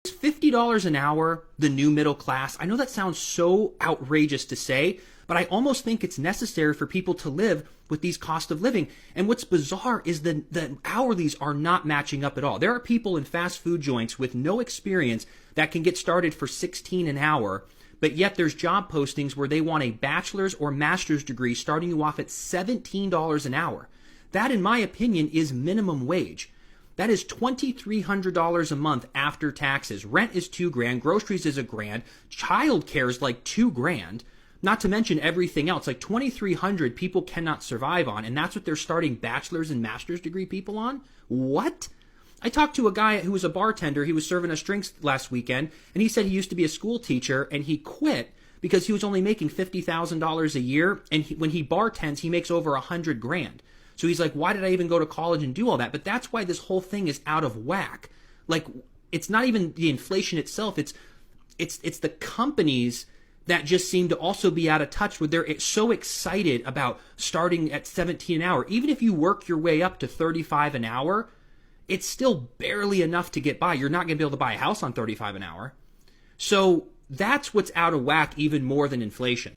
Is $50 an hour the new middle class? I know that sounds so outrageous to say, but I almost think it's necessary for people to live with these cost of living. And what's bizarre is the hourlies are not matching up at all. There are people in fast food joints with no experience that can get started for $16 an hour, but yet there's job postings where they want a bachelor's or master's degree starting you off at $17 an hour. That, in my opinion, is minimum wage. That is $2,300 a month after taxes. Rent is $2,000. Groceries is $1,000. Childcare is like $2,000. Not to mention everything else. Like $2,300 people cannot survive on, and that's what they're starting bachelor's and master's degree people on? What? I talked to a guy who was a bartender. He was serving us drinks last weekend, and he said he used to be a school teacher, and he quit because he was only making $50,000 a year, and when he bartends, he makes over $100,000. So he's like, why did I even go to college and do all that? But that's why this whole thing is out of whack. Like, it's not even the inflation itself. It's the companies that just seem to also be out of touch with they're so excited about starting at $17 an hour. Even if you work your way up to $35 an hour, it's still barely enough to get by. You're not going to be able to buy a house on $35 an hour. So that's what's out of whack even more than inflation.